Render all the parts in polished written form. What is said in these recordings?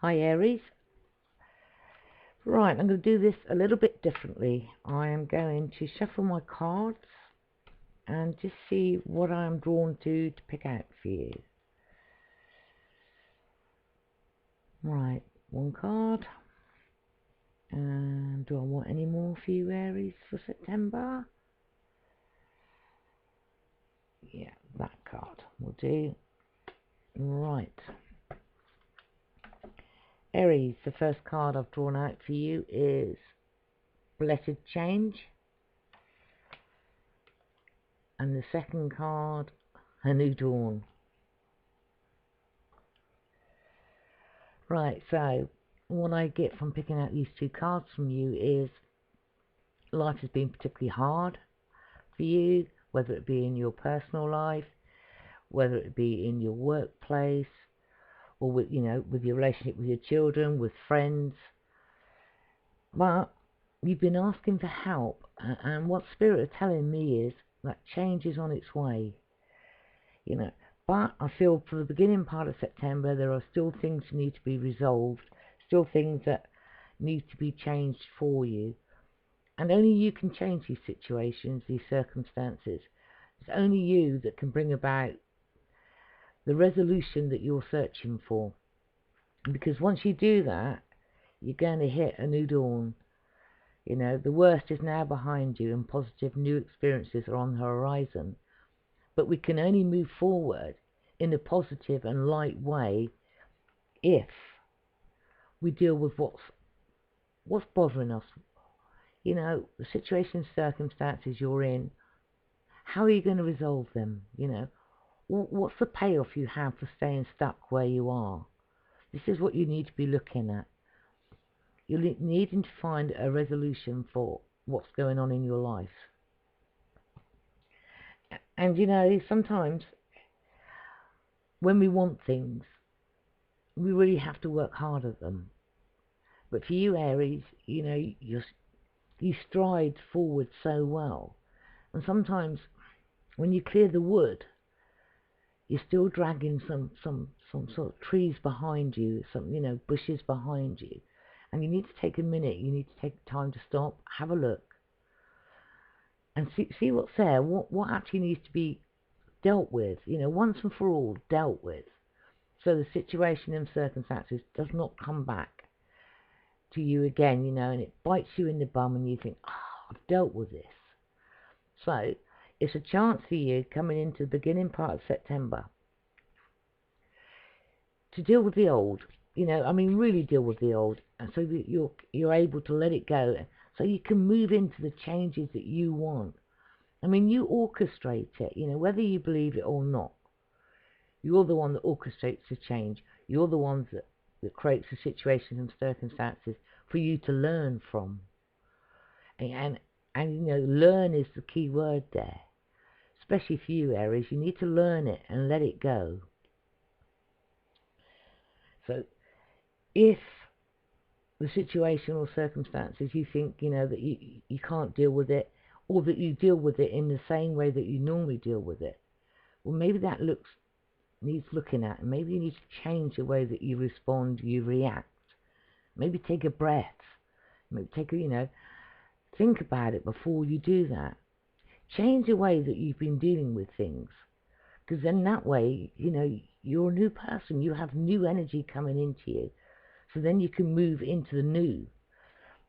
Hi Aries. Right, I'm going to do this a little bit differently. I am going to shuffle my cards and just see what I'm drawn to pick out for you. Right, one card. And do I want any more for you Aries for September? Yeah, that card will do. Right. Aries, the first card I've drawn out for you is Blessed Change. And the second card, A New Dawn. Right, so what I get from picking out these two cards from you is life has been particularly hard for you, whether it be in your personal life, whether it be in your workplace, or with your relationship with your children, with friends. But you've been asking for help, and what Spirit are telling me is that change is on its way. But I feel for the beginning part of September there are still things that need to be resolved, still things that need to be changed for you. And only you can change these situations, these circumstances. It's only you that can bring about the resolution that you're searching for. Because once you do that, you're going to hit a new dawn. The worst is now behind you and positive new experiences are on the horizon. But we can only move forward in a positive and light way if we deal with what's bothering us. The situation, circumstances you're in, how are you going to resolve them? What's the payoff you have for staying stuck where you are? This is what you need to be looking at. You're needing to find a resolution for what's going on in your life. And sometimes when we want things, we really have to work hard at them. But for you, Aries, you stride forward so well. And sometimes when you clear the wood, you're still dragging some sort of trees behind you, some bushes behind you, and you need to take a minute. You need to take time to stop, have a look, and see what's there. What actually needs to be dealt with, once and for all, dealt with, so the situation and circumstances does not come back to you again, and it bites you in the bum, and you think, I've dealt with this. So it's a chance for you coming into the beginning part of September to deal with the old, really deal with the old, and so that you're able to let it go, so you can move into the changes that you want. You orchestrate it, whether you believe it or not. You're the one that orchestrates the change. You're the one that creates the situations and circumstances for you to learn from. And learn is the key word there. Especially for you, Aries, you need to learn it and let it go. So if the situation or circumstances you think, that you can't deal with it, or that you deal with it in the same way that you normally deal with it, well, maybe that needs looking at, and maybe you need to change the way that you respond, you react. Maybe take a breath. Maybe think about it before you do that. Change the way that you've been dealing with things, because then that way, you're a new person. You have new energy coming into you, so then you can move into the new,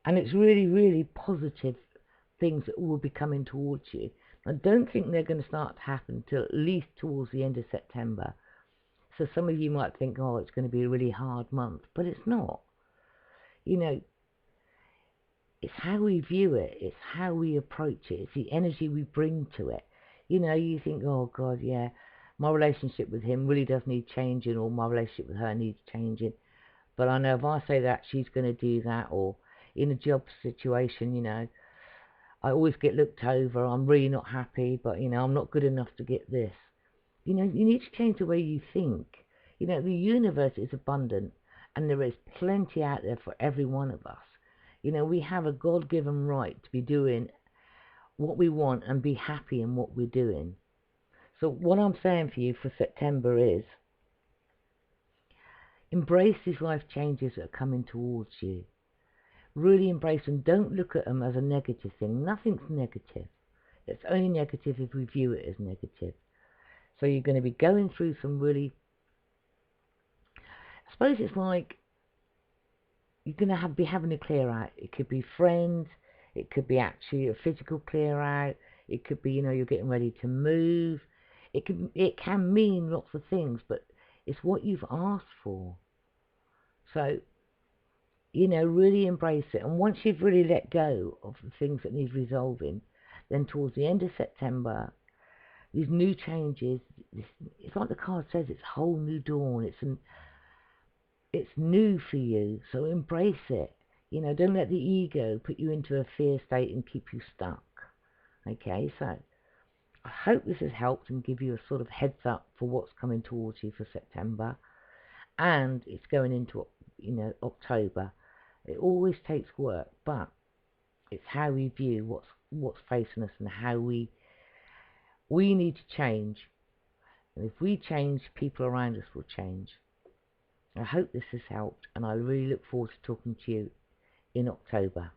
and it's really, really positive things that will be coming towards you. I don't think they're going to start to happen till at least towards the end of September. So some of you might think, it's going to be a really hard month, but it's not. It's how we view it. It's how we approach it. It's the energy we bring to it. You think, oh God, yeah, my relationship with him really does need changing, or my relationship with her needs changing. But I know if I say that, she's going to do that. Or in a job situation, I always get looked over. I'm really not happy, but I'm not good enough to get this. You need to change the way you think. The universe is abundant, and there is plenty out there for every one of us. We have a God-given right to be doing what we want and be happy in what we're doing. So what I'm saying for you for September is, Embrace these life changes that are coming towards you. Really embrace them. Don't look at them as a negative thing. Nothing's negative. It's only negative if we view it as negative. So you're going to be going through some really, I suppose it's like you're going to be having a clear out. It could be friends. It could be actually a physical clear out. It could be, you're getting ready to move. It can mean lots of things, but it's what you've asked for. So, really embrace it. And once you've really let go of the things that need resolving, then towards the end of September, these new changes, it's like the card says, it's a whole new dawn. It's new for you, so embrace it. Don't let the ego put you into a fear state and keep you stuck. Okay, so I hope this has helped and give you a sort of heads up for what's coming towards you for September. And it's going into, October. It always takes work, but it's how we view what's facing us and how we need to change. And if we change, people around us will change. I hope this has helped, and I really look forward to talking to you in October.